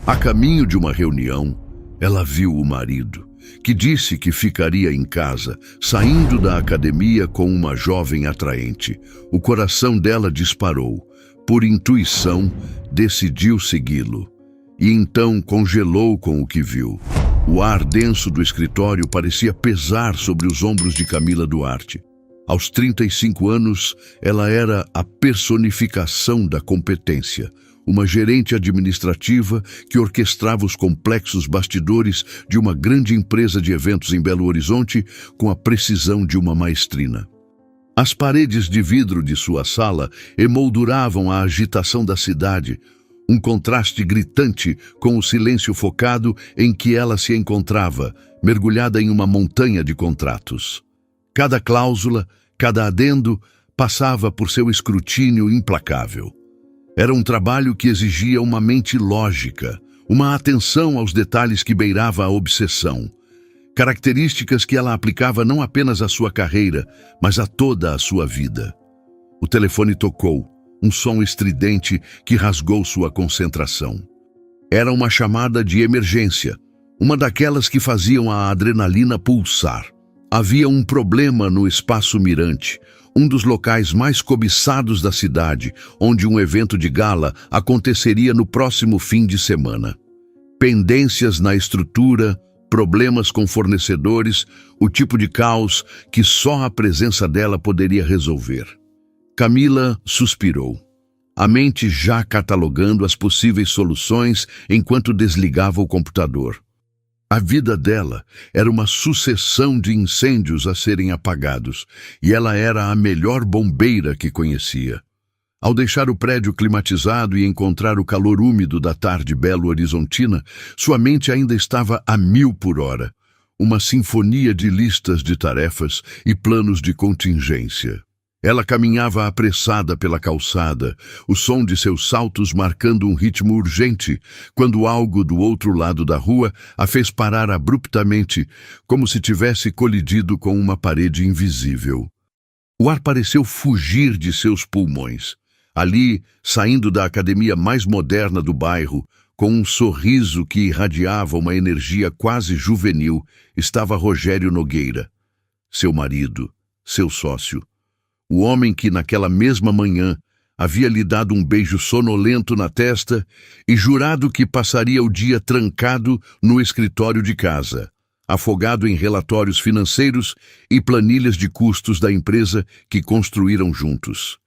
A caminho de uma reunião, ela viu o marido, que disse que ficaria em casa, saindo da academia com uma jovem atraente. O coração dela disparou. Por intuição, decidiu segui-lo. E então congelou com o que viu. O ar denso do escritório parecia pesar sobre os ombros de Camila Duarte. Aos 35 anos, ela era a personificação da competência, uma gerente administrativa que orquestrava os complexos bastidores de uma grande empresa de eventos em Belo Horizonte com a precisão de uma maestrina. As paredes de vidro de sua sala emolduravam a agitação da cidade, um contraste gritante com o silêncio focado em que ela se encontrava, mergulhada em uma montanha de contratos. Cada cláusula, cada adendo, passava por seu escrutínio implacável. Era um trabalho que exigia uma mente lógica, uma atenção aos detalhes que beirava a obsessão. Características que ela aplicava não apenas à sua carreira, mas a toda a sua vida. O telefone tocou, um som estridente que rasgou sua concentração. Era uma chamada de emergência, uma daquelas que faziam a adrenalina pulsar. Havia um problema no Espaço Mirante, um dos locais mais cobiçados da cidade, onde um evento de gala aconteceria no próximo fim de semana. Pendências na estrutura, problemas com fornecedores, o tipo de caos que só a presença dela poderia resolver. Camila suspirou, a mente já catalogando as possíveis soluções enquanto desligava o computador. A vida dela era uma sucessão de incêndios a serem apagados, e ela era a melhor bombeira que conhecia. Ao deixar o prédio climatizado e encontrar o calor úmido da tarde belo-horizontina, sua mente ainda estava a 1000 por hora, uma sinfonia de listas de tarefas e planos de contingência. Ela caminhava apressada pela calçada, o som de seus saltos marcando um ritmo urgente, quando algo do outro lado da rua a fez parar abruptamente, como se tivesse colidido com uma parede invisível. O ar pareceu fugir de seus pulmões. Ali, saindo da academia mais moderna do bairro, com um sorriso que irradiava uma energia quase juvenil, estava Rogério Nogueira, seu marido, seu sócio. O homem que, naquela mesma manhã, havia lhe dado um beijo sonolento na testa e jurado que passaria o dia trancado no escritório de casa, afogado em relatórios financeiros e planilhas de custos da empresa que construíram juntos.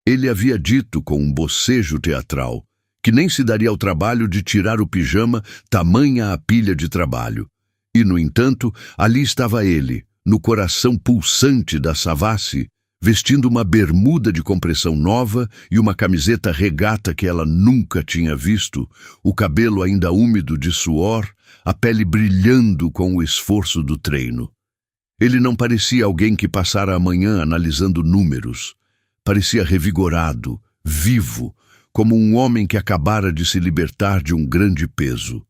Ele havia dito com um bocejo teatral que nem se daria ao trabalho de tirar o pijama, tamanha a pilha de trabalho. E, no entanto, ali estava ele, no coração pulsante da Savassi, vestindo uma bermuda de compressão nova e uma camiseta regata que ela nunca tinha visto, o cabelo ainda úmido de suor, a pele brilhando com o esforço do treino. Ele não parecia alguém que passara a manhã analisando números. Parecia revigorado, vivo, como um homem que acabara de se libertar de um grande peso.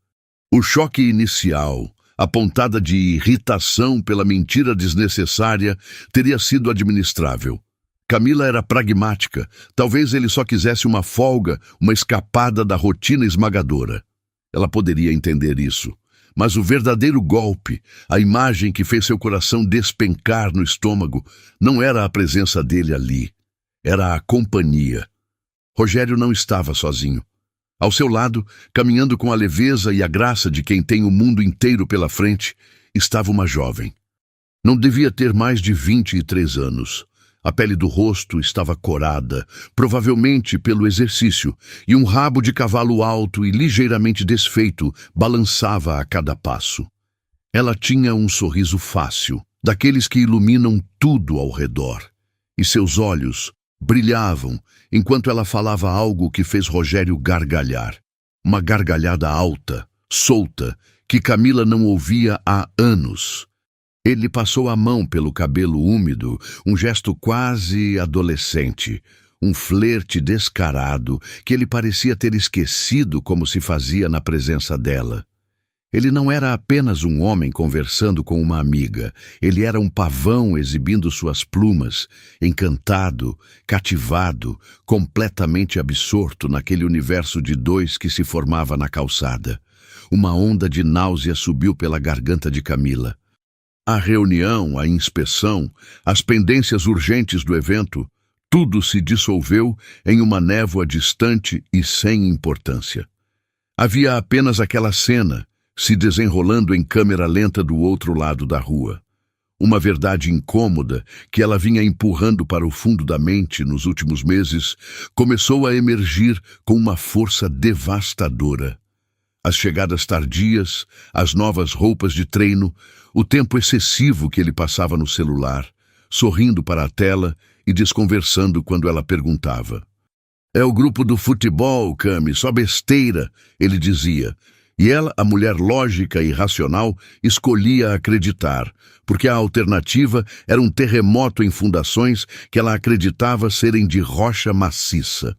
O choque inicial, a pontada de irritação pela mentira desnecessária, teria sido administrável. Camila era pragmática, talvez ele só quisesse uma folga, uma escapada da rotina esmagadora. Ela poderia entender isso, mas o verdadeiro golpe, a imagem que fez seu coração despencar no estômago, não era a presença dele ali, era a companhia. Rogério não estava sozinho. Ao seu lado, caminhando com a leveza e a graça de quem tem o mundo inteiro pela frente, estava uma jovem. Não devia ter mais de 23 anos. A pele do rosto estava corada, provavelmente pelo exercício, e um rabo de cavalo alto e ligeiramente desfeito balançava a cada passo. Ela tinha um sorriso fácil, daqueles que iluminam tudo ao redor, e seus olhos brilhavam enquanto ela falava algo que fez Rogério gargalhar. Uma gargalhada alta, solta, que Camila não ouvia há anos. Ele passou a mão pelo cabelo úmido, um gesto quase adolescente, um flerte descarado que ele parecia ter esquecido como se fazia na presença dela. Ele não era apenas um homem conversando com uma amiga. Ele era um pavão exibindo suas plumas, encantado, cativado, completamente absorto naquele universo de dois que se formava na calçada. Uma onda de náusea subiu pela garganta de Camila. A reunião, a inspeção, as pendências urgentes do evento, tudo se dissolveu em uma névoa distante e sem importância. Havia apenas aquela cena, se desenrolando em câmera lenta do outro lado da rua. Uma verdade incômoda que ela vinha empurrando para o fundo da mente nos últimos meses começou a emergir com uma força devastadora. As chegadas tardias, as novas roupas de treino, o tempo excessivo que ele passava no celular, sorrindo para a tela e desconversando quando ela perguntava. "É o grupo do futebol, Cami, só besteira", ele dizia. E ela, a mulher lógica e racional, escolhia acreditar, porque a alternativa era um terremoto em fundações que ela acreditava serem de rocha maciça.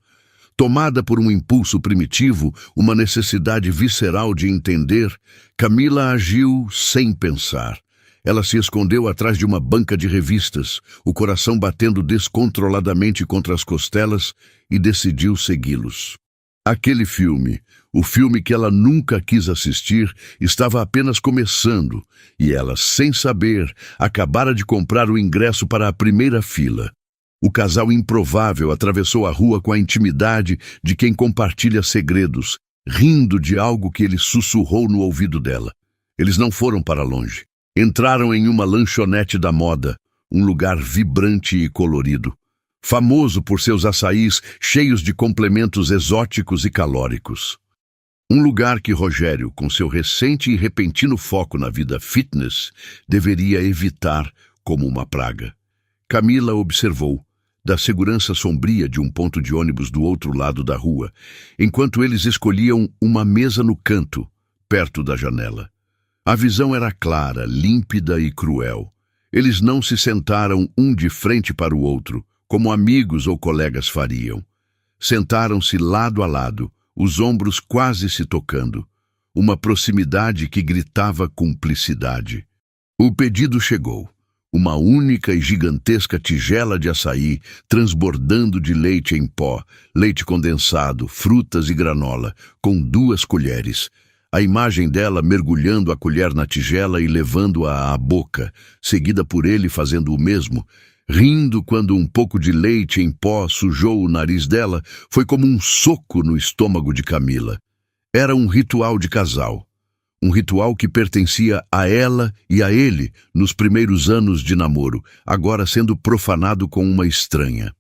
Tomada por um impulso primitivo, uma necessidade visceral de entender, Camila agiu sem pensar. Ela se escondeu atrás de uma banca de revistas, o coração batendo descontroladamente contra as costelas, e decidiu segui-los. Aquele filme, o filme que ela nunca quis assistir, estava apenas começando, e ela, sem saber, acabara de comprar o ingresso para a primeira fila. O casal improvável atravessou a rua com a intimidade de quem compartilha segredos, rindo de algo que ele sussurrou no ouvido dela. Eles não foram para longe. Entraram em uma lanchonete da moda, um lugar vibrante e colorido, famoso por seus açaís cheios de complementos exóticos e calóricos. Um lugar que Rogério, com seu recente e repentino foco na vida fitness, deveria evitar como uma praga. Camila observou, da segurança sombria de um ponto de ônibus do outro lado da rua, enquanto eles escolhiam uma mesa no canto, perto da janela. A visão era clara, límpida e cruel. Eles não se sentaram um de frente para o outro, como amigos ou colegas fariam. Sentaram-se lado a lado, os ombros quase se tocando. Uma proximidade que gritava cumplicidade. O pedido chegou. Uma única e gigantesca tigela de açaí, transbordando de leite em pó, leite condensado, frutas e granola, com 2 colheres. A imagem dela mergulhando a colher na tigela e levando-a à boca, seguida por ele fazendo o mesmo, rindo quando um pouco de leite em pó sujou o nariz dela, foi como um soco no estômago de Camila. Era um ritual de casal. Um ritual que pertencia a ela e a ele nos primeiros anos de namoro, agora sendo profanado com uma estranha.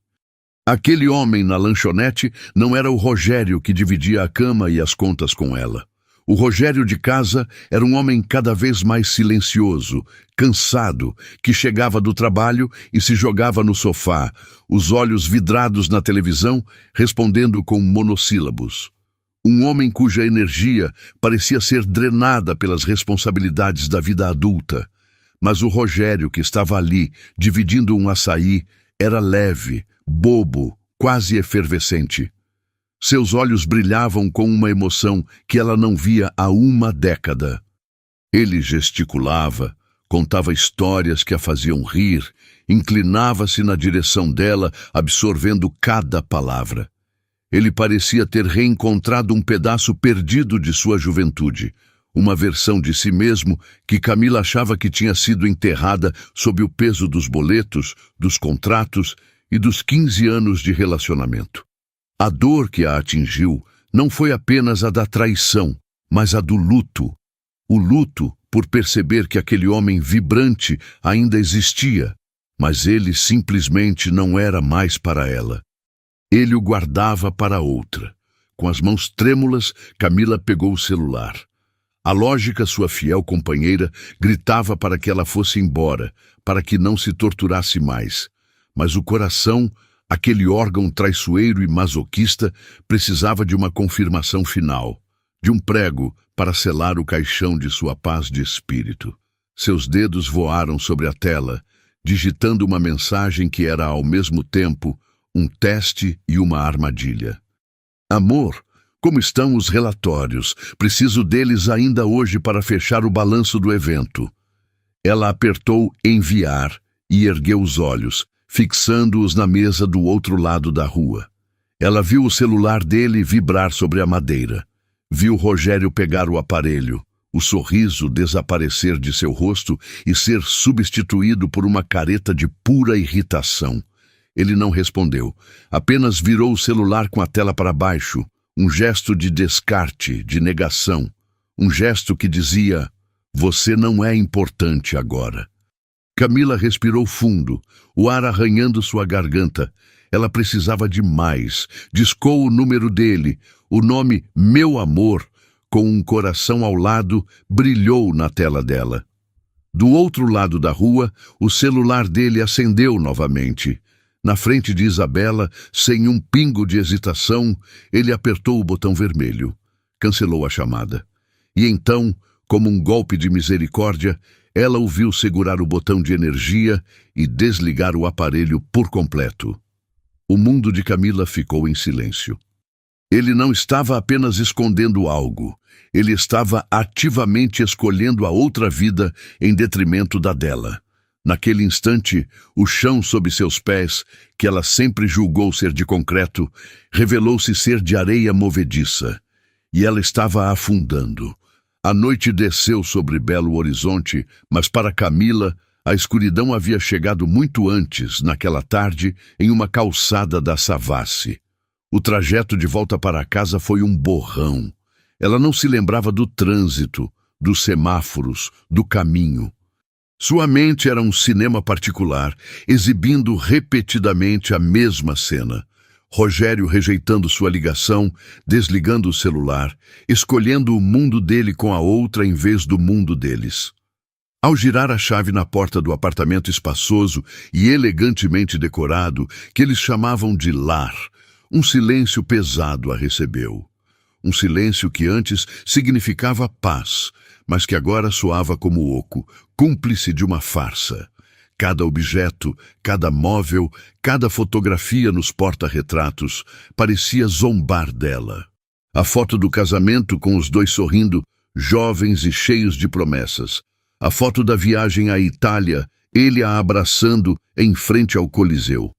Aquele homem na lanchonete não era o Rogério que dividia a cama e as contas com ela. O Rogério de casa era um homem cada vez mais silencioso, cansado, que chegava do trabalho e se jogava no sofá, os olhos vidrados na televisão, respondendo com monossílabos. Um homem cuja energia parecia ser drenada pelas responsabilidades da vida adulta. Mas o Rogério, que estava ali, dividindo um açaí, era leve, bobo, quase efervescente. Seus olhos brilhavam com uma emoção que ela não via há uma década. Ele gesticulava, contava histórias que a faziam rir, inclinava-se na direção dela, absorvendo cada palavra. Ele parecia ter reencontrado um pedaço perdido de sua juventude, uma versão de si mesmo que Camila achava que tinha sido enterrada sob o peso dos boletos, dos contratos e dos 15 anos de relacionamento. A dor que a atingiu não foi apenas a da traição, mas a do luto. O luto por perceber que aquele homem vibrante ainda existia, mas ele simplesmente não era mais para ela. Ele o guardava para outra. Com as mãos trêmulas, Camila pegou o celular. A lógica, sua fiel companheira, gritava para que ela fosse embora, para que não se torturasse mais. Mas o coração, aquele órgão traiçoeiro e masoquista, precisava de uma confirmação final, de um prego para selar o caixão de sua paz de espírito. Seus dedos voaram sobre a tela, digitando uma mensagem que era ao mesmo tempo um teste e uma armadilha. "Amor, Como estão os relatórios? Preciso deles ainda hoje para fechar o balanço do evento. Ela apertou enviar e ergueu os olhos, fixando-os na mesa do outro lado da rua. Ela viu o celular dele vibrar sobre a madeira. Viu Rogério pegar o aparelho, o sorriso desaparecer de seu rosto e ser substituído por uma careta de pura irritação. Ele não respondeu, apenas virou o celular com a tela para baixo, um gesto de descarte, de negação, um gesto que dizia: "Você não é importante agora." Camila respirou fundo, o ar arranhando sua garganta. Ela precisava de mais. Discou o número dele, o nome Meu Amor, com um coração ao lado, brilhou na tela dela. Do outro lado da rua, o celular dele acendeu novamente. Na frente de Isabela, sem um pingo de hesitação, ele apertou o botão vermelho. Cancelou a chamada. E então, como um golpe de misericórdia, ela o viu segurar o botão de energia e desligar o aparelho por completo. O mundo de Camila ficou em silêncio. Ele não estava apenas escondendo algo. Ele estava ativamente escolhendo a outra vida em detrimento da dela. Naquele instante, o chão sob seus pés, que ela sempre julgou ser de concreto, revelou-se ser de areia movediça. E ela estava afundando. A noite desceu sobre Belo Horizonte, mas para Camila, a escuridão havia chegado muito antes, naquela tarde, em uma calçada da Savassi. O trajeto de volta para casa foi um borrão. Ela não se lembrava do trânsito, dos semáforos, do caminho. Sua mente era um cinema particular, exibindo repetidamente a mesma cena. Rogério rejeitando sua ligação, desligando o celular, escolhendo o mundo dele com a outra em vez do mundo deles. Ao girar a chave na porta do apartamento espaçoso e elegantemente decorado, que eles chamavam de lar, um silêncio pesado a recebeu. Um silêncio que antes significava paz, mas que agora soava como oco, cúmplice de uma farsa. Cada objeto, cada móvel, cada fotografia nos porta-retratos parecia zombar dela. A foto do casamento com os dois sorrindo, jovens e cheios de promessas. A foto da viagem à Itália, ele a abraçando em frente ao Coliseu.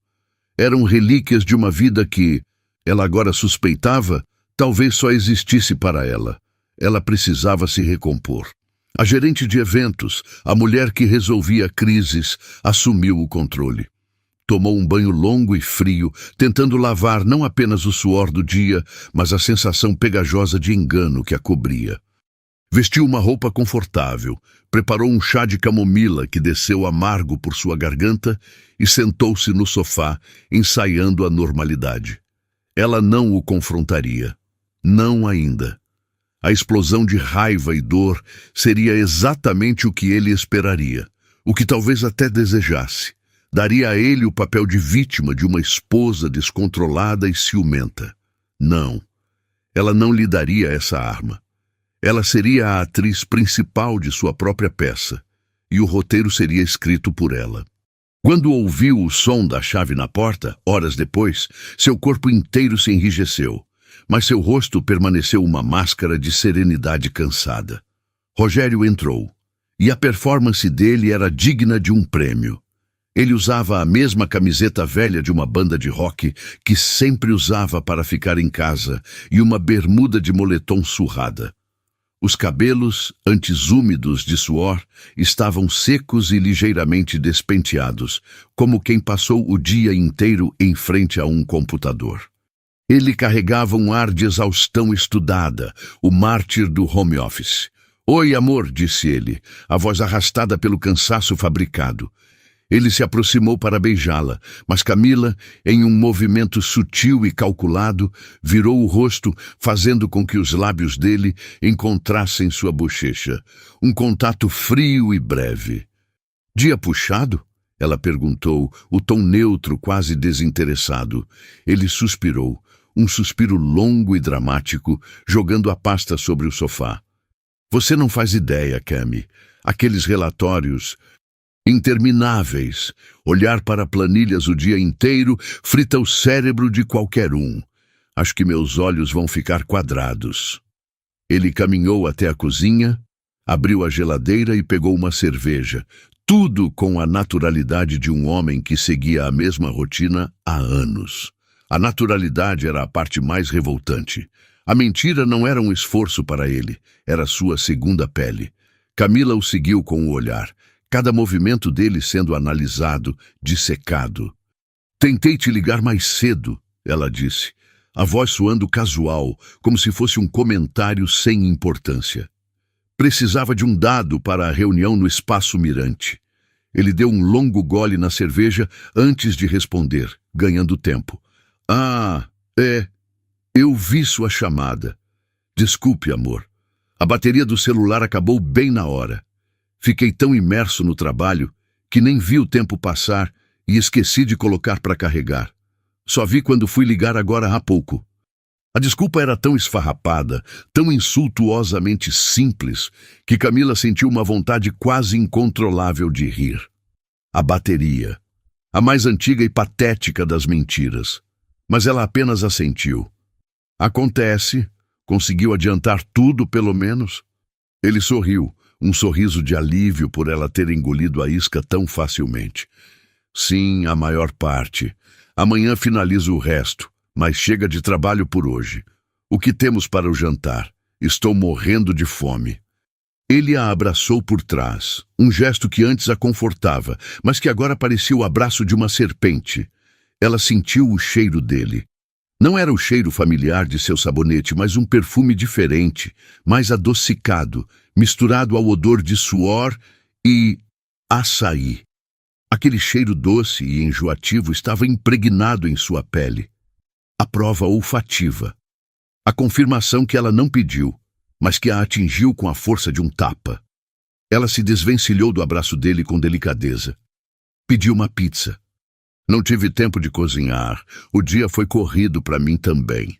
Eram relíquias de uma vida que, ela agora suspeitava, talvez só existisse para ela. Ela precisava se recompor. A gerente de eventos, a mulher que resolvia crises, assumiu o controle. Tomou um banho longo e frio, tentando lavar não apenas o suor do dia, mas a sensação pegajosa de engano que a cobria. Vestiu uma roupa confortável, preparou um chá de camomila que desceu amargo por sua garganta e sentou-se no sofá, ensaiando a normalidade. Ela não o confrontaria. Não ainda. A explosão de raiva e dor seria exatamente o que ele esperaria, o que talvez até desejasse. Daria a ele o papel de vítima de uma esposa descontrolada e ciumenta. Não. Ela não lhe daria essa arma. Ela seria a atriz principal de sua própria peça, e o roteiro seria escrito por ela. Quando ouviu o som da chave na porta, horas depois, seu corpo inteiro se enrijeceu, mas seu rosto permaneceu uma máscara de serenidade cansada. Rogério entrou, e a performance dele era digna de um prêmio. Ele usava a mesma camiseta velha de uma banda de rock que sempre usava para ficar em casa e uma bermuda de moletom surrada. Os cabelos, antes úmidos de suor, estavam secos e ligeiramente despenteados, como quem passou o dia inteiro em frente a um computador. Ele carregava um ar de exaustão estudada, o mártir do home office. "Oi, amor", disse ele, a voz arrastada pelo cansaço fabricado. Ele se aproximou para beijá-la, mas Camila, em um movimento sutil e calculado, virou o rosto, fazendo com que os lábios dele encontrassem sua bochecha. Um contato frio e breve. "Dia puxado?" ela perguntou, o tom neutro, quase desinteressado. Ele suspirou, um suspiro longo e dramático, jogando a pasta sobre o sofá. "Você não faz ideia, Cami. Aqueles relatórios intermináveis. Olhar para planilhas o dia inteiro frita o cérebro de qualquer um. Acho que meus olhos vão ficar quadrados. Ele caminhou até a cozinha, abriu a geladeira e pegou uma cerveja. Tudo com a naturalidade de um homem que seguia a mesma rotina há anos. A naturalidade era a parte mais revoltante. A mentira não era um esforço para ele, era sua segunda pele. Camila o seguiu com o olhar, cada movimento dele sendo analisado, dissecado. Tentei te ligar mais cedo, ela disse, a voz soando casual, como se fosse um comentário sem importância. Precisava de um dado para a reunião no Espaço Mirante. Ele deu um longo gole na cerveja antes de responder, ganhando tempo. Eu vi sua chamada. Desculpe, amor. A bateria do celular acabou bem na hora. Fiquei tão imerso no trabalho que nem vi o tempo passar e esqueci de colocar para carregar. Só vi quando fui ligar agora há pouco. A desculpa era tão esfarrapada, tão insultuosamente simples, que Camila sentiu uma vontade quase incontrolável de rir. A bateria. A mais antiga e patética das mentiras. Mas ela apenas assentiu. Acontece. Conseguiu adiantar tudo, pelo menos? Ele sorriu, um sorriso de alívio por ela ter engolido a isca tão facilmente. Sim, a maior parte. Amanhã finalizo o resto, mas chega de trabalho por hoje. O que temos para o jantar? Estou morrendo de fome. Ele a abraçou por trás, um gesto que antes a confortava, mas que agora parecia o abraço de uma serpente. Ela sentiu o cheiro dele. Não era o cheiro familiar de seu sabonete, mas um perfume diferente, mais adocicado, misturado ao odor de suor e açaí. Aquele cheiro doce e enjoativo estava impregnado em sua pele. A prova olfativa. A confirmação que ela não pediu, mas que a atingiu com a força de um tapa. Ela se desvencilhou do abraço dele com delicadeza. Pediu uma pizza. Não tive tempo de cozinhar. O dia foi corrido para mim também.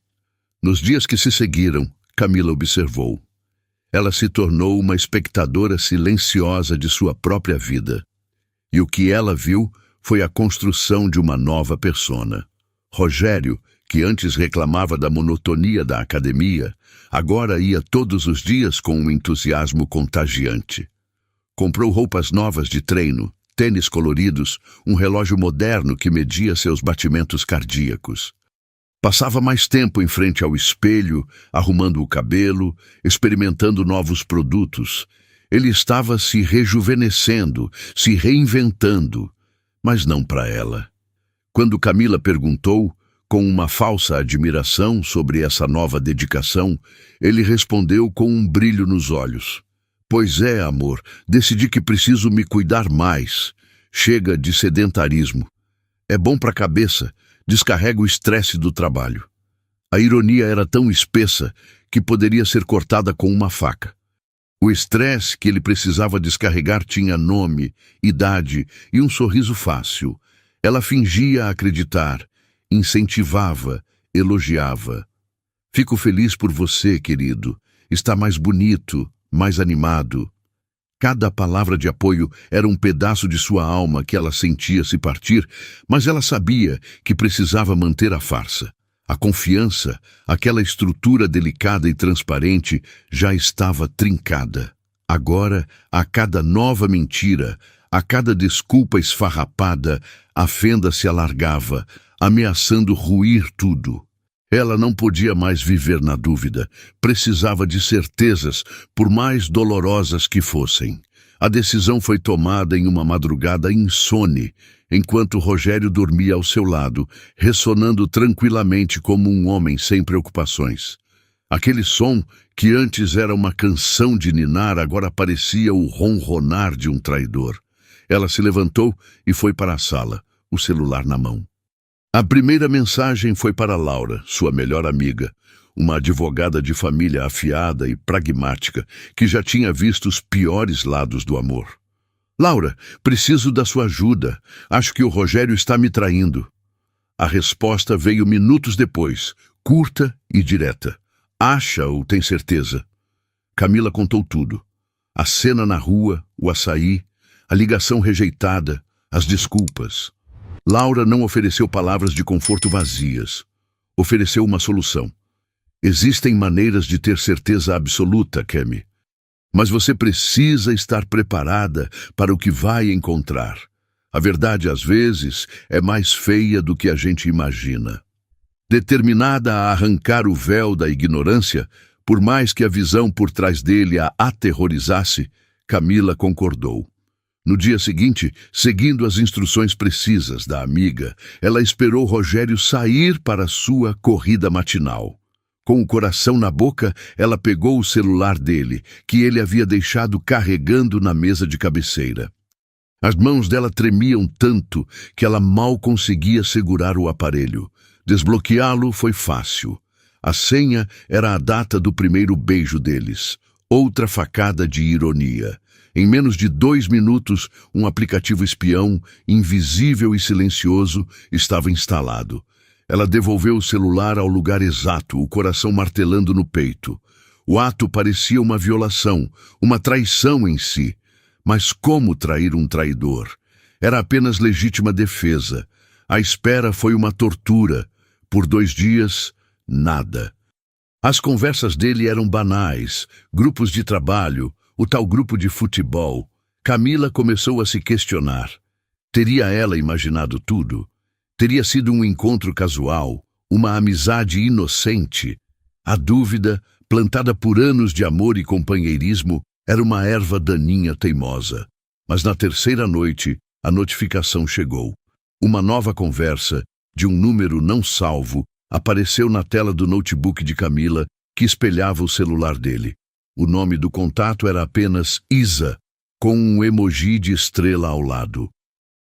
Nos dias que se seguiram, Camila observou. Ela se tornou uma espectadora silenciosa de sua própria vida. E o que ela viu foi a construção de uma nova persona. Rogério, que antes reclamava da monotonia da academia, agora ia todos os dias com um entusiasmo contagiante. Comprou roupas novas de treino, tênis coloridos, um relógio moderno que media seus batimentos cardíacos. Passava mais tempo em frente ao espelho, arrumando o cabelo, experimentando novos produtos. Ele estava se rejuvenescendo, se reinventando, mas não para ela. Quando Camila perguntou, com uma falsa admiração sobre essa nova dedicação, ele respondeu com um brilho nos olhos. Pois é, amor, decidi que preciso me cuidar mais. Chega de sedentarismo. É bom para a cabeça, descarrega o estresse do trabalho. A ironia era tão espessa que poderia ser cortada com uma faca. O estresse que ele precisava descarregar tinha nome, idade e um sorriso fácil. Ela fingia acreditar, incentivava, elogiava. Fico feliz por você, querido. Está mais bonito, mais animado. Cada palavra de apoio era um pedaço de sua alma que ela sentia se partir, mas ela sabia que precisava manter a farsa. A confiança, aquela estrutura delicada e transparente, já estava trincada. Agora, a cada nova mentira, a cada desculpa esfarrapada, a fenda se alargava, ameaçando ruir tudo. Ela não podia mais viver na dúvida, precisava de certezas, por mais dolorosas que fossem. A decisão foi tomada em uma madrugada insone, enquanto Rogério dormia ao seu lado, ressonando tranquilamente como um homem sem preocupações. Aquele som, que antes era uma canção de ninar, agora parecia o ronronar de um traidor. Ela se levantou e foi para a sala, o celular na mão. A primeira mensagem foi para Laura, sua melhor amiga, uma advogada de família afiada e pragmática, que já tinha visto os piores lados do amor. Laura, preciso da sua ajuda. Acho que o Rogério está me traindo. A resposta veio minutos depois, curta e direta. Acha ou tem certeza? Camila contou tudo. A cena na rua, o açaí, a ligação rejeitada, as desculpas. Laura não ofereceu palavras de conforto vazias. ofereceu uma solução. Existem maneiras de ter certeza absoluta, Kemi. Mas você precisa estar preparada para o que vai encontrar. A verdade, às vezes, é mais feia do que a gente imagina. Determinada a arrancar o véu da ignorância, por mais que a visão por trás dele a aterrorizasse, Camila concordou. No dia seguinte, seguindo as instruções precisas da amiga, ela esperou Rogério sair para sua corrida matinal. Com o coração na boca, ela pegou o celular dele, que ele havia deixado carregando na mesa de cabeceira. As mãos dela tremiam tanto que ela mal conseguia segurar o aparelho. Desbloqueá-lo foi fácil. A senha era a data do primeiro beijo deles. Outra facada de ironia. Em menos de 2 minutos, um aplicativo espião, invisível e silencioso, estava instalado. Ela devolveu o celular ao lugar exato, o coração martelando no peito. O ato parecia uma violação, uma traição em si. Mas como trair um traidor? Era apenas legítima defesa. A espera foi uma tortura. Por 2 dias, nada. As conversas dele eram banais, grupos de trabalho, o tal grupo de futebol. Camila começou a se questionar. Teria ela imaginado tudo? Teria sido um encontro casual, uma amizade inocente? A dúvida, plantada por anos de amor e companheirismo, era uma erva daninha teimosa. Mas na 3ª noite, a notificação chegou. Uma nova conversa, de um número não salvo, apareceu na tela do notebook de Camila, que espelhava o celular dele. O nome do contato era apenas Isa, com um emoji de estrela ao lado.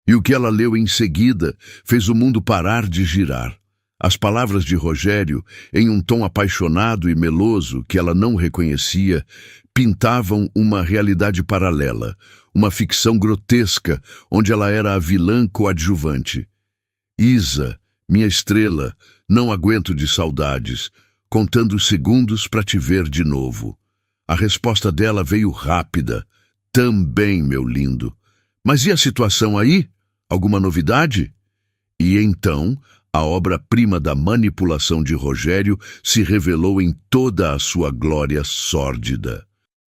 E o que ela leu em seguida fez o mundo parar de girar. As palavras de Rogério, em um tom apaixonado e meloso que ela não reconhecia, pintavam uma realidade paralela, uma ficção grotesca, onde ela era a vilã coadjuvante. Isa, minha estrela, não aguento de saudades, contando os segundos para te ver de novo. A resposta dela veio rápida. Também, meu lindo. Mas e a situação aí? Alguma novidade? E então, a obra-prima da manipulação de Rogério se revelou em toda a sua glória sórdida.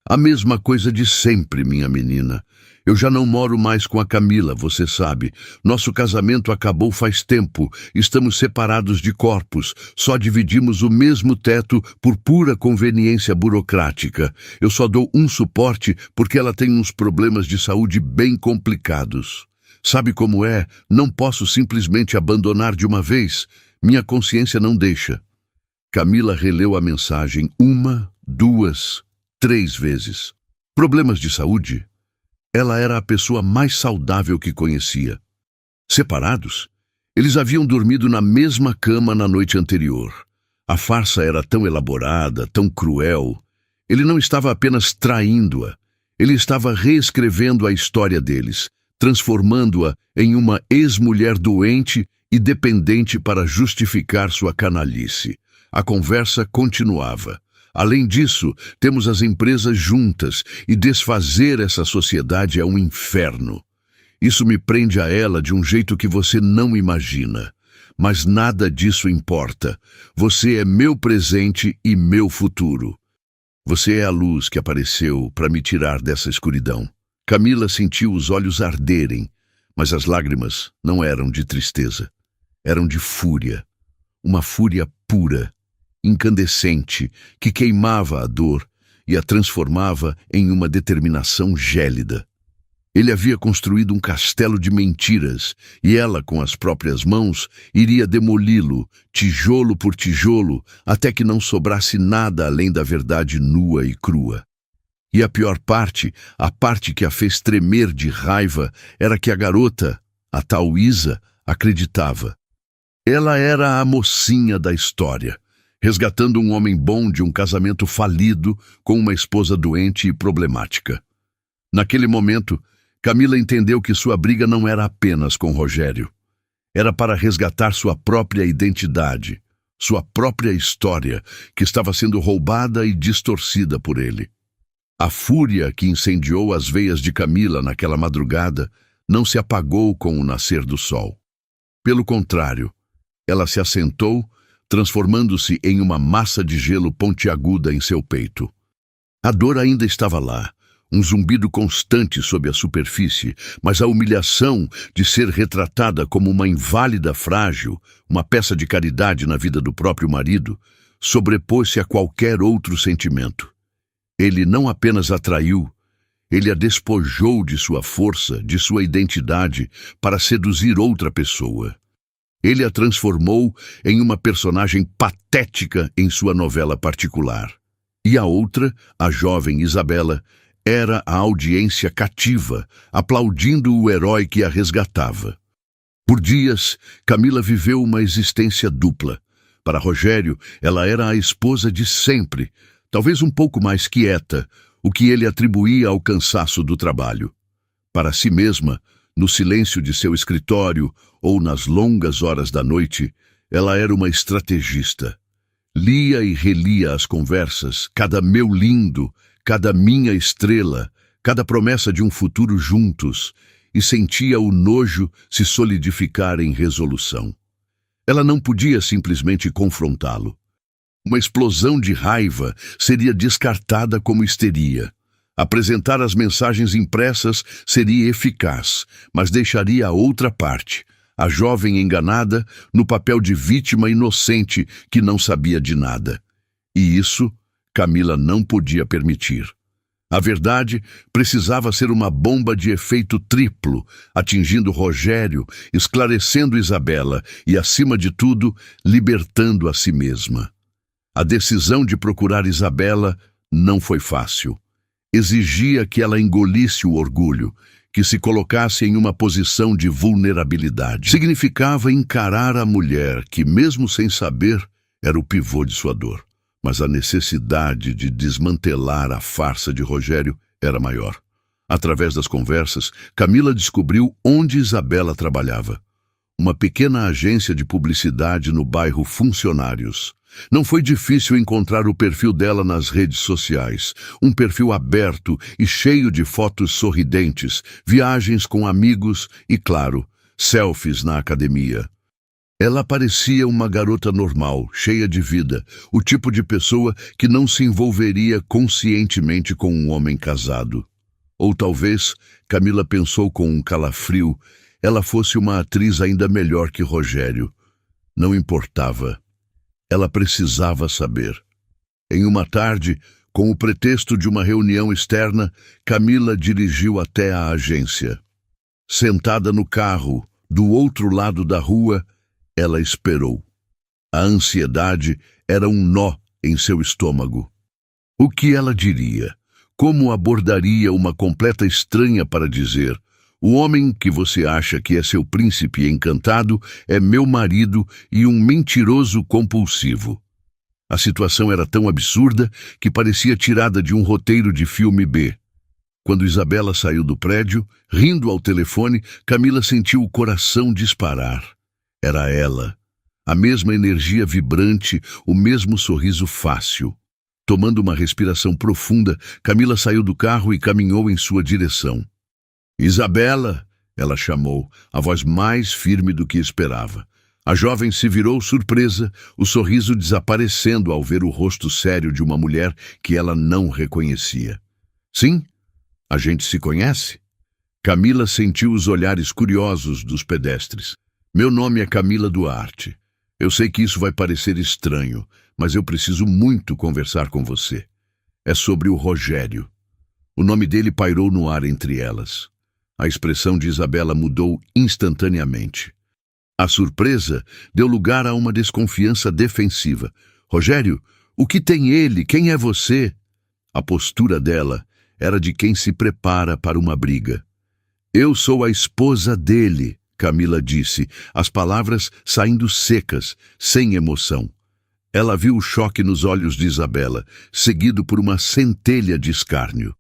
A mesma coisa de sempre, minha menina. Eu já não moro mais com a Camila, você sabe. Nosso casamento acabou faz tempo. Estamos separados de corpos. Só dividimos o mesmo teto por pura conveniência burocrática. Eu só dou um suporte porque ela tem uns problemas de saúde bem complicados. Sabe como é? Não posso simplesmente abandonar de uma vez. Minha consciência não deixa. Camila releu a mensagem 1, 2, 3 vezes. Problemas de saúde? Ela era a pessoa mais saudável que conhecia. Separados? Eles haviam dormido na mesma cama na noite anterior. A farsa era tão elaborada, tão cruel. Ele não estava apenas traindo-a. Ele estava reescrevendo a história deles, transformando-a em uma ex-mulher doente e dependente para justificar sua canalice. A conversa continuava. Além disso, temos as empresas juntas e desfazer essa sociedade é um inferno. Isso me prende a ela de um jeito que você não imagina. Mas nada disso importa. Você é meu presente e meu futuro. Você é a luz que apareceu para me tirar dessa escuridão. Camila sentiu os olhos arderem, mas as lágrimas não eram de tristeza. Eram de fúria. Uma fúria pura, incandescente, que queimava a dor e a transformava em uma determinação gélida. Ele havia construído um castelo de mentiras e ela, com as próprias mãos, iria demoli-lo, tijolo por tijolo, até que não sobrasse nada além da verdade nua e crua. E a pior parte, a parte que a fez tremer de raiva, era que a garota, a tal Isa, acreditava. Ela era a mocinha da história, resgatando um homem bom de um casamento falido com uma esposa doente e problemática. Naquele momento, Camila entendeu que sua briga não era apenas com Rogério. Era para resgatar sua própria identidade, sua própria história, que estava sendo roubada e distorcida por ele. A fúria que incendiou as veias de Camila naquela madrugada não se apagou com o nascer do sol. Pelo contrário, ela se assentou, transformando-se em uma massa de gelo pontiaguda em seu peito. A dor ainda estava lá, um zumbido constante sob a superfície, mas a humilhação de ser retratada como uma inválida frágil, uma peça de caridade na vida do próprio marido, sobrepôs-se a qualquer outro sentimento. Ele não apenas a traiu, ele a despojou de sua força, de sua identidade, para seduzir outra pessoa. Ele a transformou em uma personagem patética em sua novela particular. E a outra, a jovem Isabela, era a audiência cativa, aplaudindo o herói que a resgatava. Por dias, Camila viveu uma existência dupla. Para Rogério, ela era a esposa de sempre, talvez um pouco mais quieta, o que ele atribuía ao cansaço do trabalho. Para si mesma, no silêncio de seu escritório ou nas longas horas da noite, ela era uma estrategista. Lia e relia as conversas, cada meu lindo, cada minha estrela, cada promessa de um futuro juntos, e sentia o nojo se solidificar em resolução. Ela não podia simplesmente confrontá-lo. Uma explosão de raiva seria descartada como histeria. Apresentar as mensagens impressas seria eficaz, mas deixaria a outra parte, a jovem enganada, no papel de vítima inocente que não sabia de nada. E isso Camila não podia permitir. A verdade precisava ser uma bomba de efeito triplo, atingindo Rogério, esclarecendo Isabela e, acima de tudo, libertando a si mesma. A decisão de procurar Isabela não foi fácil. Exigia que ela engolisse o orgulho, que se colocasse em uma posição de vulnerabilidade. Significava encarar a mulher que, mesmo sem saber, era o pivô de sua dor. Mas a necessidade de desmantelar a farsa de Rogério era maior. Através das conversas, Camila descobriu onde Isabela trabalhava. Uma pequena agência de publicidade no bairro Funcionários. Não foi difícil encontrar o perfil dela nas redes sociais. Um perfil aberto e cheio de fotos sorridentes, viagens com amigos e, claro, selfies na academia. Ela parecia uma garota normal, cheia de vida, o tipo de pessoa que não se envolveria conscientemente com um homem casado. Ou talvez, Camila pensou com um calafrio, ela fosse uma atriz ainda melhor que Rogério. Não importava. Ela precisava saber. Em uma tarde, com o pretexto de uma reunião externa, Camila dirigiu até a agência. Sentada no carro, do outro lado da rua, ela esperou. A ansiedade era um nó em seu estômago. O que ela diria? Como abordaria uma completa estranha para dizer: o homem que você acha que é seu príncipe encantado é meu marido e um mentiroso compulsivo? A situação era tão absurda que parecia tirada de um roteiro de filme B. Quando Isabela saiu do prédio, rindo ao telefone, Camila sentiu o coração disparar. Era ela. A mesma energia vibrante, o mesmo sorriso fácil. Tomando uma respiração profunda, Camila saiu do carro e caminhou em sua direção. Isabela, ela chamou, a voz mais firme do que esperava. A jovem se virou surpresa, o sorriso desaparecendo ao ver o rosto sério de uma mulher que ela não reconhecia. Sim, a gente se conhece? Camila sentiu os olhares curiosos dos pedestres. Meu nome é Camila Duarte. Eu sei que isso vai parecer estranho, mas eu preciso muito conversar com você. É sobre o Rogério. O nome dele pairou no ar entre elas. A expressão de Isabela mudou instantaneamente. A surpresa deu lugar a uma desconfiança defensiva. Rogério, o que tem ele? Quem é você? A postura dela era de quem se prepara para uma briga. Eu sou a esposa dele, Camila disse, as palavras saindo secas, sem emoção. Ela viu o choque nos olhos de Isabela, seguido por uma centelha de escárnio.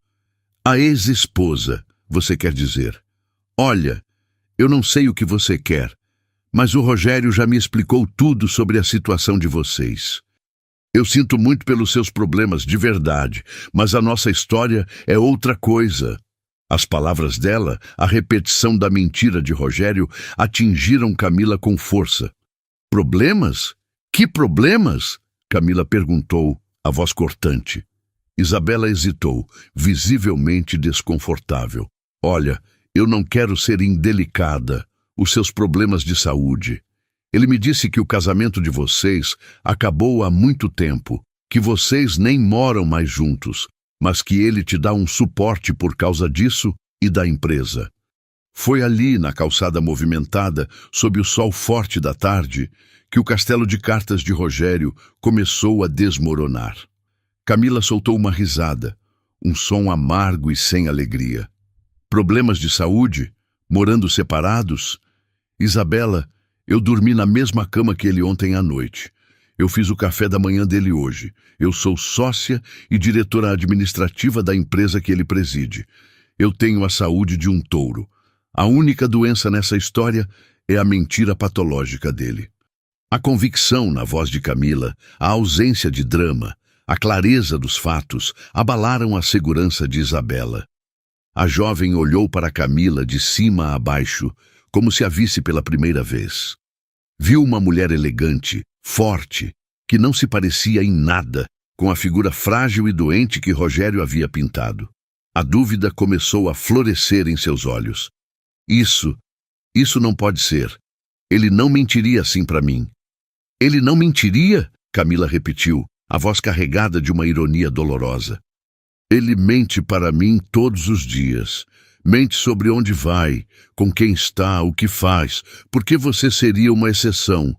A ex-esposa, você quer dizer? Olha, eu não sei o que você quer, mas o Rogério já me explicou tudo sobre a situação de vocês. Eu sinto muito pelos seus problemas, de verdade, mas a nossa história é outra coisa. As palavras dela, a repetição da mentira de Rogério, atingiram Camila com força. Problemas? Que problemas? Camila perguntou, a voz cortante. Isabela hesitou, visivelmente desconfortável. Olha, eu não quero ser indelicada. Os seus problemas de saúde. Ele me disse que o casamento de vocês acabou há muito tempo, que vocês nem moram mais juntos, mas que ele te dá um suporte por causa disso e da empresa. Foi ali, na calçada movimentada, sob o sol forte da tarde, que o castelo de cartas de Rogério começou a desmoronar. Camila soltou uma risada, um som amargo e sem alegria. Problemas de saúde? Morando separados? Isabela, eu dormi na mesma cama que ele ontem à noite. Eu fiz o café da manhã dele hoje. Eu sou sócia e diretora administrativa da empresa que ele preside. Eu tenho a saúde de um touro. A única doença nessa história é a mentira patológica dele. A convicção na voz de Camila, a ausência de drama, a clareza dos fatos abalaram a segurança de Isabela. A jovem olhou para Camila de cima a baixo, como se a visse pela primeira vez. Viu uma mulher elegante, forte, que não se parecia em nada com a figura frágil e doente que Rogério havia pintado. A dúvida começou a florescer em seus olhos. Isso não pode ser. Ele não mentiria assim para mim. Ele não mentiria? Camila repetiu, a voz carregada de uma ironia dolorosa. Ele mente para mim todos os dias. Mente sobre onde vai, com quem está, o que faz, porque você seria uma exceção.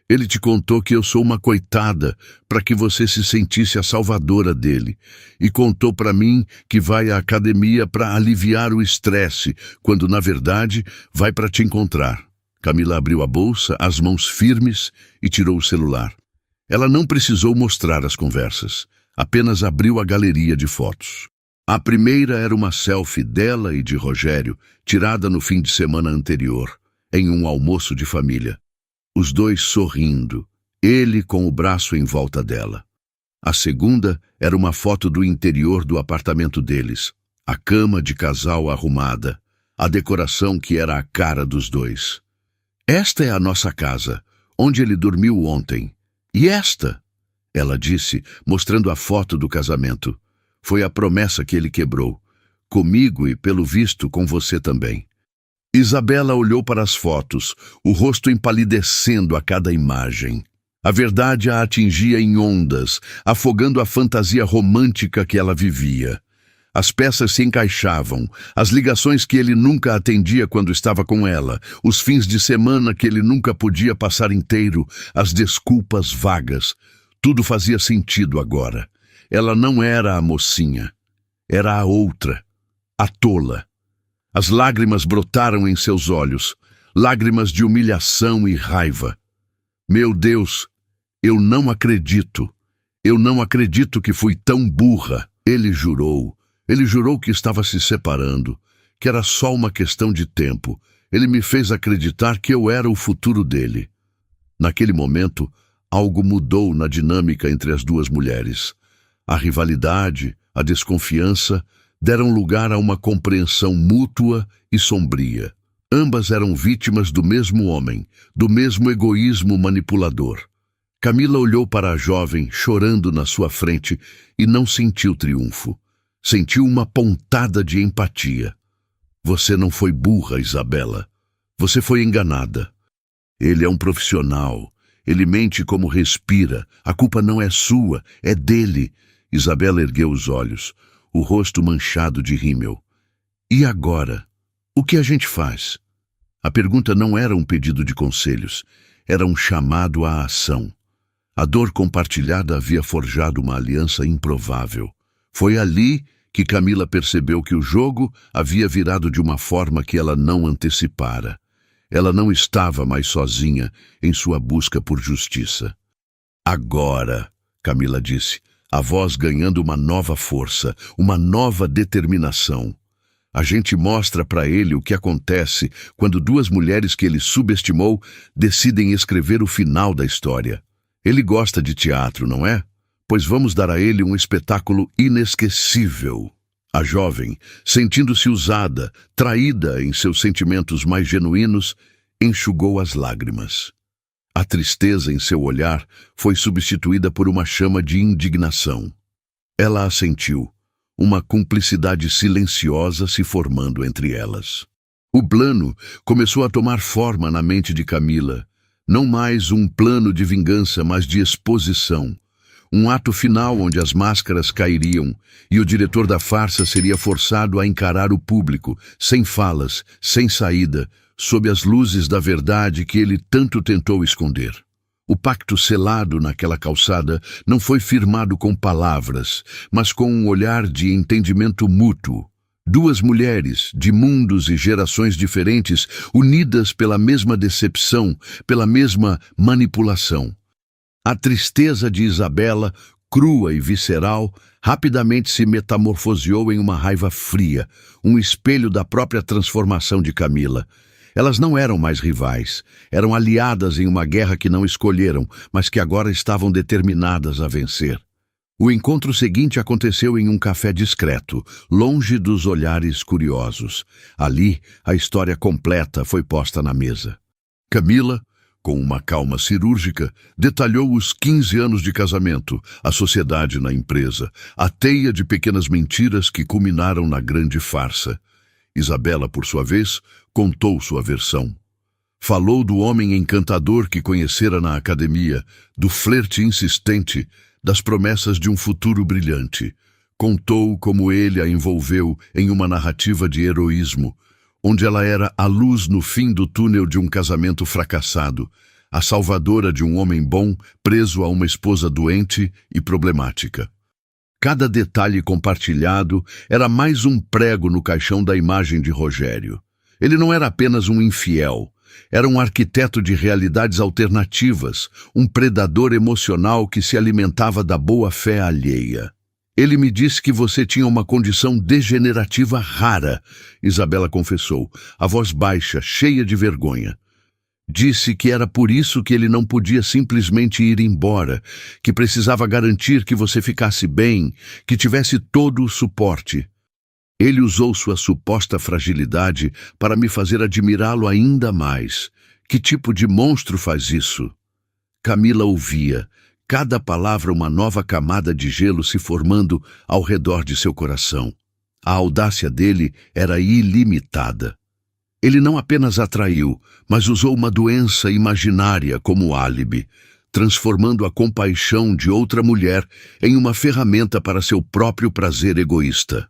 Ele te contou que eu sou uma coitada para que você se sentisse a salvadora dele. E contou para mim que vai à academia para aliviar o estresse, quando na verdade vai para te encontrar. Camila abriu a bolsa, as mãos firmes, e tirou o celular. Ela não precisou mostrar as conversas, apenas abriu a galeria de fotos. A primeira era uma selfie dela e de Rogério, tirada no fim de semana anterior, em um almoço de família. Os dois sorrindo, ele com o braço em volta dela. A segunda era uma foto do interior do apartamento deles, a cama de casal arrumada, a decoração que era a cara dos dois. Esta é a nossa casa, onde ele dormiu ontem. E esta? Ela disse, mostrando a foto do casamento. Foi a promessa que ele quebrou. Comigo e, pelo visto, com você também. Isabela olhou para as fotos, o rosto empalidecendo a cada imagem. A verdade a atingia em ondas, afogando a fantasia romântica que ela vivia. As peças se encaixavam, as ligações que ele nunca atendia quando estava com ela, os fins de semana que ele nunca podia passar inteiro, as desculpas vagas. Tudo fazia sentido agora. Ela não era a mocinha, era a outra, a tola. As lágrimas brotaram em seus olhos, lágrimas de humilhação e raiva. Meu Deus, eu não acredito que fui tão burra. Ele jurou que estava se separando, que era só uma questão de tempo. Ele me fez acreditar que eu era o futuro dele. Naquele momento, algo mudou na dinâmica entre as duas mulheres. A rivalidade, a desconfiança, deram lugar a uma compreensão mútua e sombria. Ambas eram vítimas do mesmo homem, do mesmo egoísmo manipulador. Camila olhou para a jovem, chorando na sua frente, e não sentiu triunfo. Sentiu uma pontada de empatia. Você não foi burra, Isabela. Você foi enganada. Ele é um profissional. Ele mente como respira. A culpa não é sua, é dele. Isabela ergueu os olhos, o rosto manchado de rímel. E agora? O que a gente faz? A pergunta não era um pedido de conselhos, era um chamado à ação. A dor compartilhada havia forjado uma aliança improvável. Foi ali que Camila percebeu que o jogo havia virado de uma forma que ela não antecipara. Ela não estava mais sozinha em sua busca por justiça. Agora, Camila disse, a voz ganhando uma nova força, uma nova determinação. A gente mostra para ele o que acontece quando duas mulheres que ele subestimou decidem escrever o final da história. Ele gosta de teatro, não é? Pois vamos dar a ele um espetáculo inesquecível. A jovem, sentindo-se usada, traída em seus sentimentos mais genuínos, enxugou as lágrimas. A tristeza em seu olhar foi substituída por uma chama de indignação. Ela assentiu, uma cumplicidade silenciosa se formando entre elas. O plano começou a tomar forma na mente de Camila, não mais um plano de vingança, mas de exposição. Um ato final onde as máscaras cairiam e o diretor da farsa seria forçado a encarar o público, sem falas, sem saída, sob as luzes da verdade que ele tanto tentou esconder. O pacto selado naquela calçada não foi firmado com palavras, mas com um olhar de entendimento mútuo. Duas mulheres, de mundos e gerações diferentes, unidas pela mesma decepção, pela mesma manipulação. A tristeza de Isabela, crua e visceral, rapidamente se metamorfoseou em uma raiva fria, um espelho da própria transformação de Camila. Elas não eram mais rivais, eram aliadas em uma guerra que não escolheram, mas que agora estavam determinadas a vencer. O encontro seguinte aconteceu em um café discreto, longe dos olhares curiosos. Ali, a história completa foi posta na mesa. Camila, com uma calma cirúrgica, detalhou os 15 anos de casamento, a sociedade na empresa, a teia de pequenas mentiras que culminaram na grande farsa. Isabela, por sua vez, contou sua versão. Falou do homem encantador que conhecera na academia, do flerte insistente, das promessas de um futuro brilhante. Contou como ele a envolveu em uma narrativa de heroísmo, onde ela era a luz no fim do túnel de um casamento fracassado, a salvadora de um homem bom preso a uma esposa doente e problemática. Cada detalhe compartilhado era mais um prego no caixão da imagem de Rogério. Ele não era apenas um infiel, era um arquiteto de realidades alternativas, um predador emocional que se alimentava da boa-fé alheia. Ele me disse que você tinha uma condição degenerativa rara, Isabela confessou, a voz baixa, cheia de vergonha. Disse que era por isso que ele não podia simplesmente ir embora, que precisava garantir que você ficasse bem, que tivesse todo o suporte. Ele usou sua suposta fragilidade para me fazer admirá-lo ainda mais. Que tipo de monstro faz isso? Camila ouvia, cada palavra uma nova camada de gelo se formando ao redor de seu coração. A audácia dele era ilimitada. Ele não apenas atraiu, mas usou uma doença imaginária como álibi, transformando a compaixão de outra mulher em uma ferramenta para seu próprio prazer egoísta.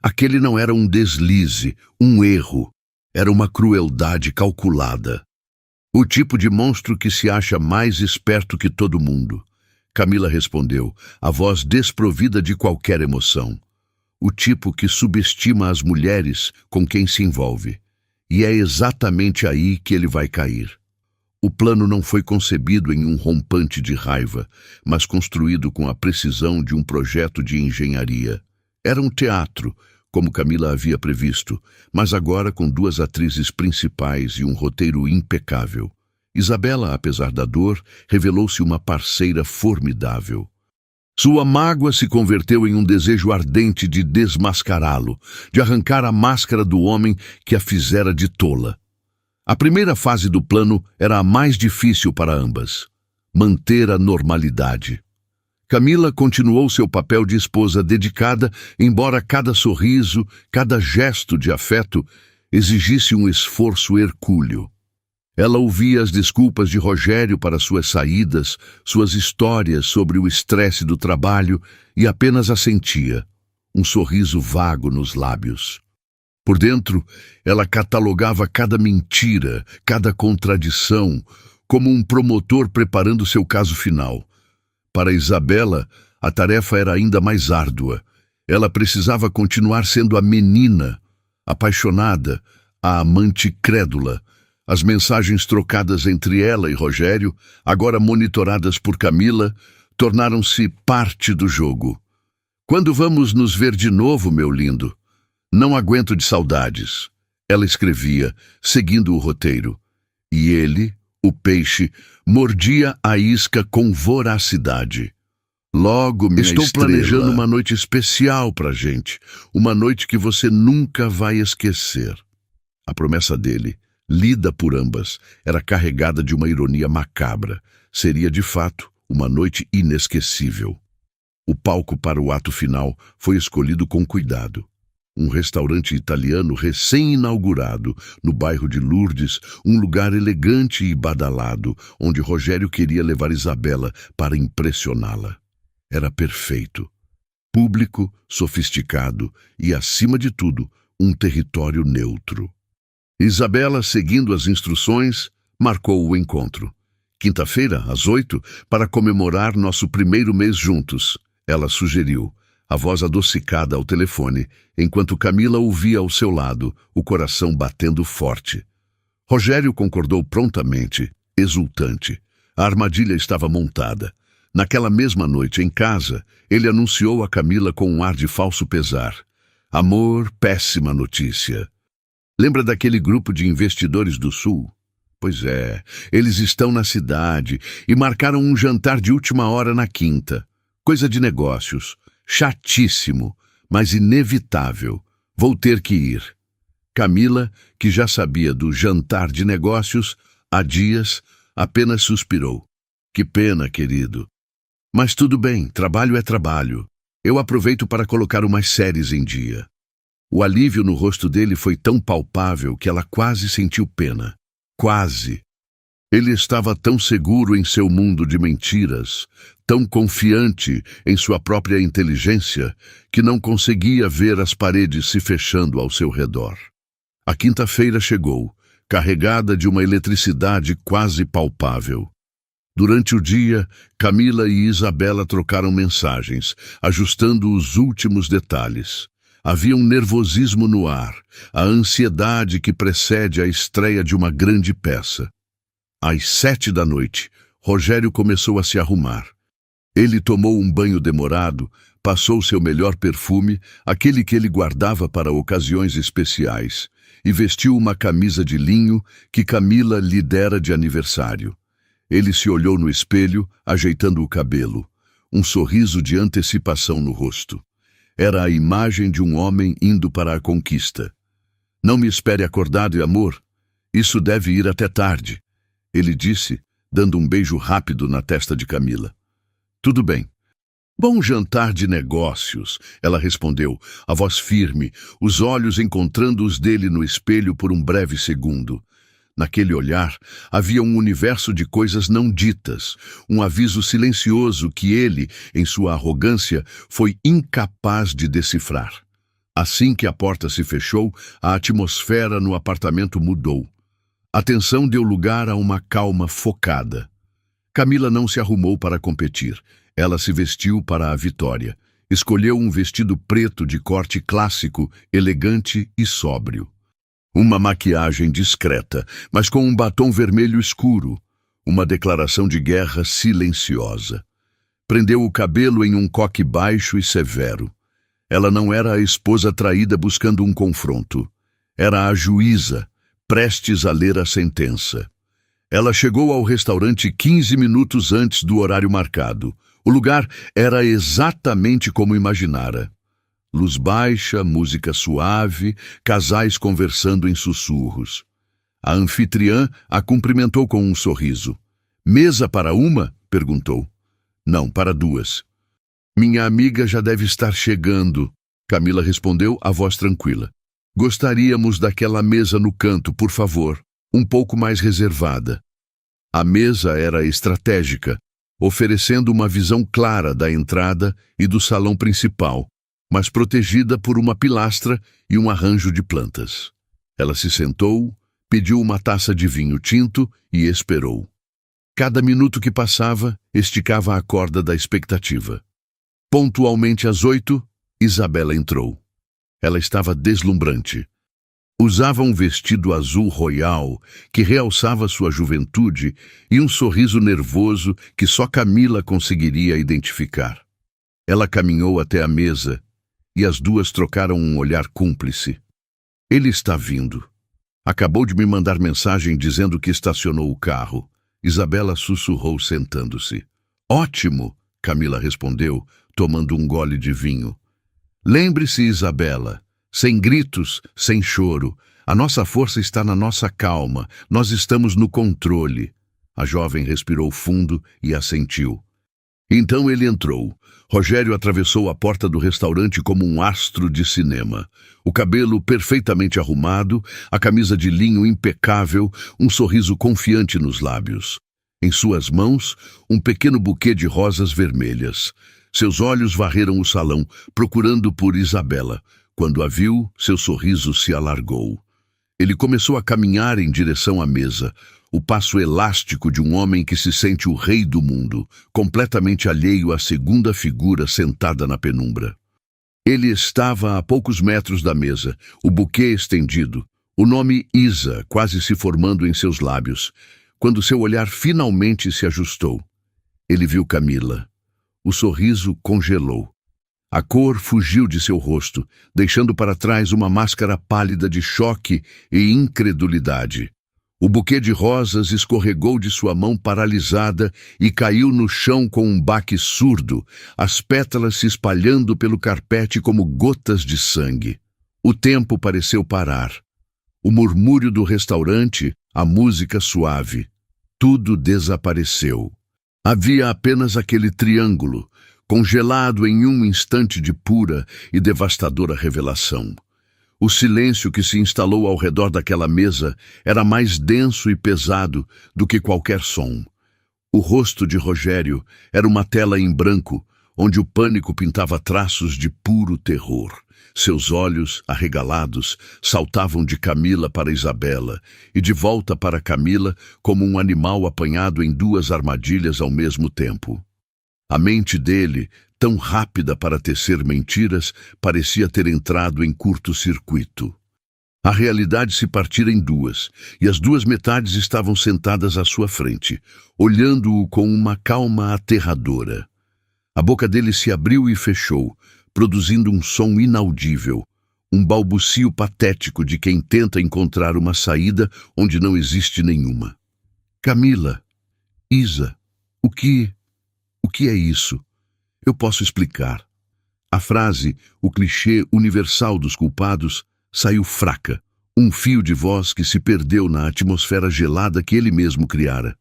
Aquele não era um deslize, um erro, era uma crueldade calculada. O tipo de monstro que se acha mais esperto que todo mundo. Camila respondeu, a voz desprovida de qualquer emoção. O tipo que subestima as mulheres com quem se envolve. E é exatamente aí que ele vai cair. O plano não foi concebido em um rompante de raiva, mas construído com a precisão de um projeto de engenharia. Era um teatro, como Camila havia previsto, mas agora com duas atrizes principais e um roteiro impecável. Isabela, apesar da dor, revelou-se uma parceira formidável. Sua mágoa se converteu em um desejo ardente de desmascará-lo, de arrancar a máscara do homem que a fizera de tola. A primeira fase do plano era a mais difícil para ambas: manter a normalidade. Camila continuou seu papel de esposa dedicada, embora cada sorriso, cada gesto de afeto exigisse um esforço hercúleo. Ela ouvia as desculpas de Rogério para suas saídas, suas histórias sobre o estresse do trabalho e apenas assentia, um sorriso vago nos lábios. Por dentro, ela catalogava cada mentira, cada contradição, como um promotor preparando seu caso final. Para Isabela, a tarefa era ainda mais árdua. Ela precisava continuar sendo a menina, apaixonada, a amante crédula. As mensagens trocadas entre ela e Rogério, agora monitoradas por Camila, tornaram-se parte do jogo. Quando vamos nos ver de novo, meu lindo? Não aguento de saudades. Ela escrevia, seguindo o roteiro. E ele, o peixe, mordia a isca com voracidade. Logo, minha estrela, estou planejando uma noite especial pra gente. Uma noite que você nunca vai esquecer. A promessa dele, lida por ambas, era carregada de uma ironia macabra. Seria, de fato, uma noite inesquecível. O palco para o ato final foi escolhido com cuidado. Um restaurante italiano recém-inaugurado, no bairro de Lourdes, um lugar elegante e badalado, onde Rogério queria levar Isabela para impressioná-la. Era perfeito. Público, sofisticado e, acima de tudo, um território neutro. Isabela, seguindo as instruções, marcou o encontro. Quinta-feira, às 8, para comemorar nosso primeiro mês juntos, ela sugeriu, a voz adocicada ao telefone, enquanto Camila ouvia ao seu lado, o coração batendo forte. Rogério concordou prontamente, exultante. A armadilha estava montada. Naquela mesma noite, em casa, ele anunciou a Camila com um ar de falso pesar. Amor, péssima notícia. Lembra daquele grupo de investidores do Sul? Pois é, eles estão na cidade e marcaram um jantar de última hora na quinta. Coisa de negócios. Chatíssimo, mas inevitável. Vou ter que ir. Camila, que já sabia do jantar de negócios, há dias, apenas suspirou. Que pena, querido. Mas tudo bem, trabalho é trabalho. Eu aproveito para colocar umas séries em dia. O alívio no rosto dele foi tão palpável que ela quase sentiu pena. Quase. Ele estava tão seguro em seu mundo de mentiras, tão confiante em sua própria inteligência, que não conseguia ver as paredes se fechando ao seu redor. A quinta-feira chegou, carregada de uma eletricidade quase palpável. Durante o dia, Camila e Isabela trocaram mensagens, ajustando os últimos detalhes. Havia um nervosismo no ar, a ansiedade que precede a estreia de uma grande peça. Às 7 da noite, Rogério começou a se arrumar. Ele tomou um banho demorado, passou seu melhor perfume, aquele que ele guardava para ocasiões especiais, e vestiu uma camisa de linho que Camila lhe dera de aniversário. Ele se olhou no espelho, ajeitando o cabelo, um sorriso de antecipação no rosto. Era a imagem de um homem indo para a conquista. Não me espere acordado, amor. Isso deve ir até tarde. Ele disse, dando um beijo rápido na testa de Camila. Tudo bem. Bom jantar de negócios, ela respondeu, a voz firme, os olhos encontrando os dele no espelho por um breve segundo. Naquele olhar, havia um universo de coisas não ditas, um aviso silencioso que ele, em sua arrogância, foi incapaz de decifrar. Assim que a porta se fechou, a atmosfera no apartamento mudou. A tensão deu lugar a uma calma focada. Camila não se arrumou para competir. Ela se vestiu para a vitória. Escolheu um vestido preto de corte clássico, elegante e sóbrio. Uma maquiagem discreta, mas com um batom vermelho escuro. Uma declaração de guerra silenciosa. Prendeu o cabelo em um coque baixo e severo. Ela não era a esposa traída buscando um confronto. Era a juíza, prestes a ler a sentença. Ela chegou ao restaurante 15 minutos antes do horário marcado. O lugar era exatamente como imaginara. Luz baixa, música suave, casais conversando em sussurros. A anfitriã a cumprimentou com um sorriso. Mesa para uma? Perguntou. Não, para duas. Minha amiga já deve estar chegando, Camila respondeu, a voz tranquila. Gostaríamos daquela mesa no canto, por favor, um pouco mais reservada. A mesa era estratégica, oferecendo uma visão clara da entrada e do salão principal, mas protegida por uma pilastra e um arranjo de plantas. Ela se sentou, pediu uma taça de vinho tinto e esperou. Cada minuto que passava, esticava a corda da expectativa. Pontualmente às 8, Isabela entrou. Ela estava deslumbrante. Usava um vestido azul royal que realçava sua juventude e um sorriso nervoso que só Camila conseguiria identificar. Ela caminhou até a mesa e as duas trocaram um olhar cúmplice. Ele está vindo. Acabou de me mandar mensagem dizendo que estacionou o carro. Isabela sussurrou sentando-se. Ótimo, Camila respondeu, tomando um gole de vinho. Lembre-se, Isabela, sem gritos, sem choro, A nossa força está na nossa calma. Nós estamos no controle. A jovem respirou fundo e assentiu. Então ele entrou. Rogério atravessou a porta do restaurante como um astro de cinema. O cabelo perfeitamente arrumado, a camisa de linho impecável, um sorriso confiante nos lábios. Em suas mãos, um pequeno buquê de rosas vermelhas. Seus olhos varreram o salão, procurando por Isabela. Quando a viu, seu sorriso se alargou. Ele começou a caminhar em direção à mesa, o passo elástico de um homem que se sente o rei do mundo, completamente alheio à segunda figura sentada na penumbra. Ele estava a poucos metros da mesa, o buquê estendido, o nome Isa quase se formando em seus lábios, quando seu olhar finalmente se ajustou. Ele viu Camila. O sorriso congelou. A cor fugiu de seu rosto, deixando para trás uma máscara pálida de choque e incredulidade. O buquê de rosas escorregou de sua mão paralisada e caiu no chão com um baque surdo, as pétalas se espalhando pelo carpete como gotas de sangue. O tempo pareceu parar. O murmúrio do restaurante, a música suave. Tudo desapareceu. Havia apenas aquele triângulo, congelado em um instante de pura e devastadora revelação. O silêncio que se instalou ao redor daquela mesa era mais denso e pesado do que qualquer som. O rosto de Rogério era uma tela em branco, onde o pânico pintava traços de puro terror. Seus olhos, arregalados, saltavam de Camila para Isabela e de volta para Camila como um animal apanhado em duas armadilhas ao mesmo tempo. A mente dele, tão rápida para tecer mentiras, parecia ter entrado em curto-circuito. A realidade se partira em duas, e as duas metades estavam sentadas à sua frente, olhando-o com uma calma aterradora. A boca dele se abriu e fechou, produzindo um som inaudível, um balbucio patético de quem tenta encontrar uma saída onde não existe nenhuma. Camila, Isa, o que é isso? Eu posso explicar. A frase, o clichê universal dos culpados, saiu fraca, um fio de voz que se perdeu na atmosfera gelada que ele mesmo criara.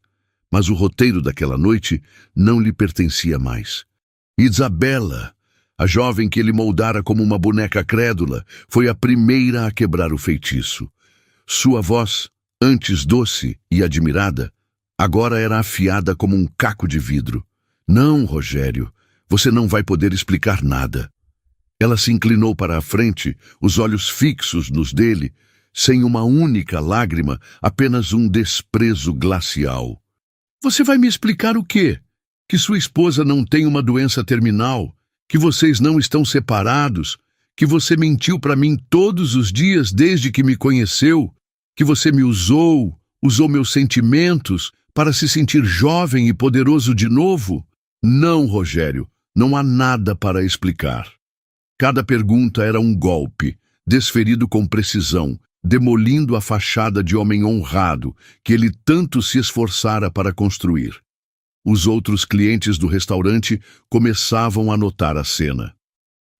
Mas o roteiro daquela noite não lhe pertencia mais. Isabela, a jovem que ele moldara como uma boneca crédula, foi a primeira a quebrar o feitiço. Sua voz, antes doce e admirada, agora era afiada como um caco de vidro. Não, Rogério, você não vai poder explicar nada. Ela se inclinou para a frente, os olhos fixos nos dele, sem uma única lágrima, apenas um desprezo glacial. Você vai me explicar o quê? Que sua esposa não tem uma doença terminal? Que vocês não estão separados? Que você mentiu para mim todos os dias desde que me conheceu? Que você me usou meus sentimentos para se sentir jovem e poderoso de novo? Não, Rogério, não há nada para explicar. Cada pergunta era um golpe, desferido com precisão, demolindo a fachada de homem honrado que ele tanto se esforçara para construir. Os outros clientes do restaurante começavam a notar a cena.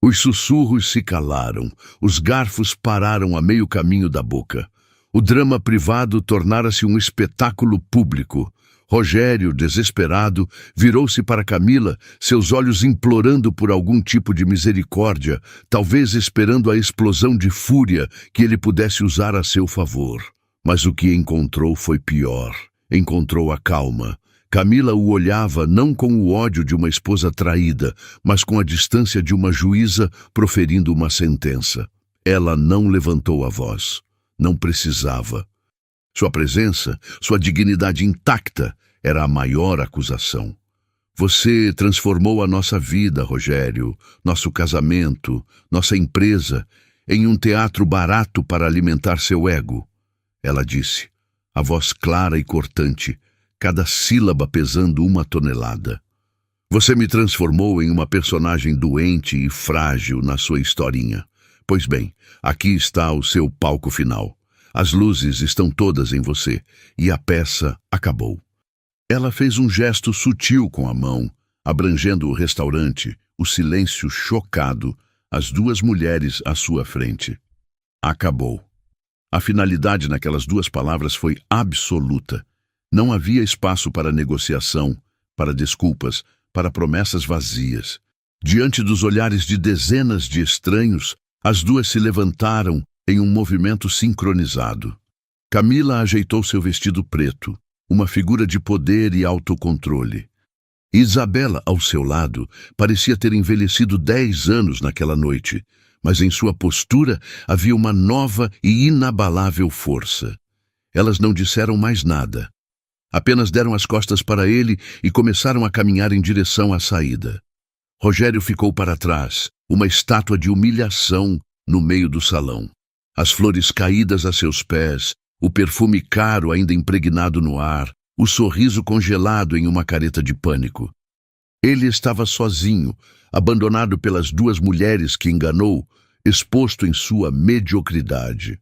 Os sussurros se calaram, os garfos pararam a meio caminho da boca. O drama privado tornara-se um espetáculo público. Rogério, desesperado, virou-se para Camila, seus olhos implorando por algum tipo de misericórdia, talvez esperando a explosão de fúria que ele pudesse usar a seu favor. Mas o que encontrou foi pior. Encontrou a calma. Camila o olhava não com o ódio de uma esposa traída, mas com a distância de uma juíza proferindo uma sentença. Ela não levantou a voz. Não precisava. Sua presença, sua dignidade intacta, era a maior acusação. Você transformou a nossa vida, Rogério, nosso casamento, nossa empresa, em um teatro barato para alimentar seu ego. Ela disse, a voz clara e cortante, cada sílaba pesando 1 tonelada. Você me transformou em uma personagem doente e frágil na sua historinha. Pois bem, aqui está o seu palco final. As luzes estão todas em você, e a peça acabou. Ela fez um gesto sutil com a mão, abrangendo o restaurante, o silêncio chocado, as duas mulheres à sua frente. Acabou. A finalidade naquelas duas palavras foi absoluta. Não havia espaço para negociação, para desculpas, para promessas vazias. Diante dos olhares de dezenas de estranhos, as duas se levantaram em um movimento sincronizado. Camila ajeitou seu vestido preto, uma figura de poder e autocontrole. Isabela, ao seu lado, parecia ter envelhecido 10 anos naquela noite, mas em sua postura havia uma nova e inabalável força. Elas não disseram mais nada. Apenas deram as costas para ele e começaram a caminhar em direção à saída. Rogério ficou para trás, uma estátua de humilhação no meio do salão. As flores caídas a seus pés, o perfume caro ainda impregnado no ar, o sorriso congelado em uma careta de pânico. Ele estava sozinho, abandonado pelas duas mulheres que enganou, exposto em sua mediocridade.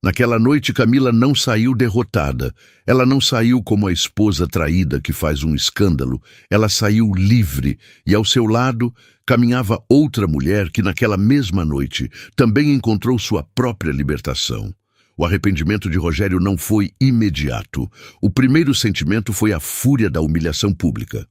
Naquela noite, Camila não saiu derrotada. Ela não saiu como a esposa traída que faz um escândalo. Ela saiu livre e, ao seu lado, caminhava outra mulher que, naquela mesma noite, também encontrou sua própria libertação. O arrependimento de Rogério não foi imediato. O primeiro sentimento foi a fúria da humilhação pública.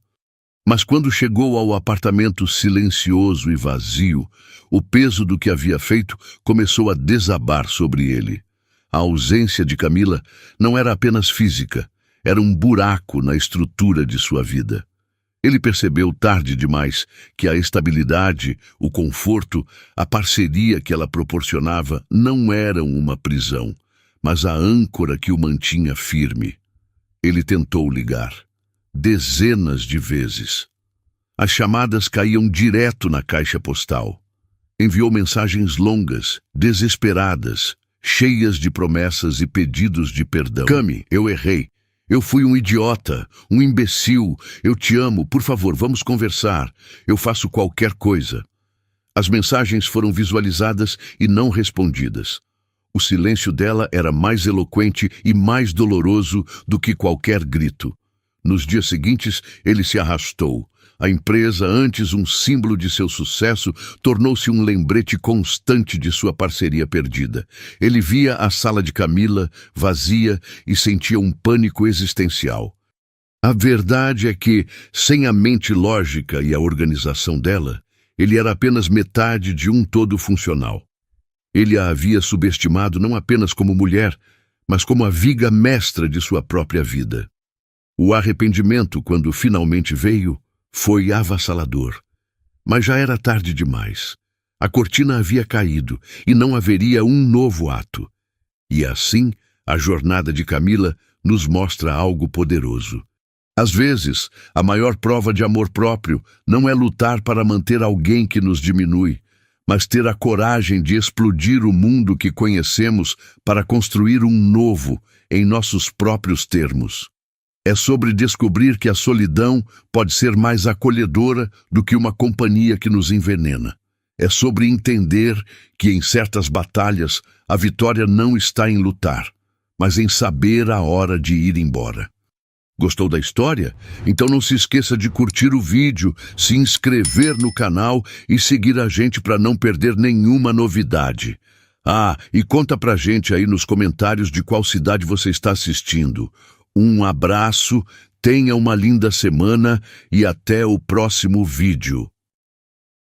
Mas quando chegou ao apartamento silencioso e vazio, o peso do que havia feito começou a desabar sobre ele. A ausência de Camila não era apenas física, era um buraco na estrutura de sua vida. Ele percebeu tarde demais que a estabilidade, o conforto, a parceria que ela proporcionava não eram uma prisão, mas a âncora que o mantinha firme. Ele tentou ligar, dezenas de vezes. As chamadas caíam direto na caixa postal. Enviou mensagens longas, desesperadas, cheias de promessas e pedidos de perdão. Cami, eu errei. Eu fui um idiota, um imbecil. Eu te amo, por favor, vamos conversar. Eu faço qualquer coisa. As mensagens foram visualizadas e não respondidas. O silêncio dela era mais eloquente e mais doloroso do que qualquer grito. Nos dias seguintes, ele se arrastou. A empresa, antes um símbolo de seu sucesso, tornou-se um lembrete constante de sua parceria perdida. Ele via a sala de Camila vazia e sentia um pânico existencial. A verdade é que, sem a mente lógica e a organização dela, ele era apenas metade de um todo funcional. Ele a havia subestimado não apenas como mulher, mas como a viga mestra de sua própria vida. O arrependimento, quando finalmente veio, foi avassalador. Mas já era tarde demais. A cortina havia caído e não haveria um novo ato. E assim, a jornada de Camila nos mostra algo poderoso. Às vezes, a maior prova de amor próprio não é lutar para manter alguém que nos diminui, mas ter a coragem de explodir o mundo que conhecemos para construir um novo em nossos próprios termos. É sobre descobrir que a solidão pode ser mais acolhedora do que uma companhia que nos envenena. É sobre entender que em certas batalhas a vitória não está em lutar, mas em saber a hora de ir embora. Gostou da história? Então não se esqueça de curtir o vídeo, se inscrever no canal e seguir a gente para não perder nenhuma novidade. Ah, e conta pra gente aí nos comentários de qual cidade você está assistindo. Um abraço, tenha uma linda semana e até o próximo vídeo.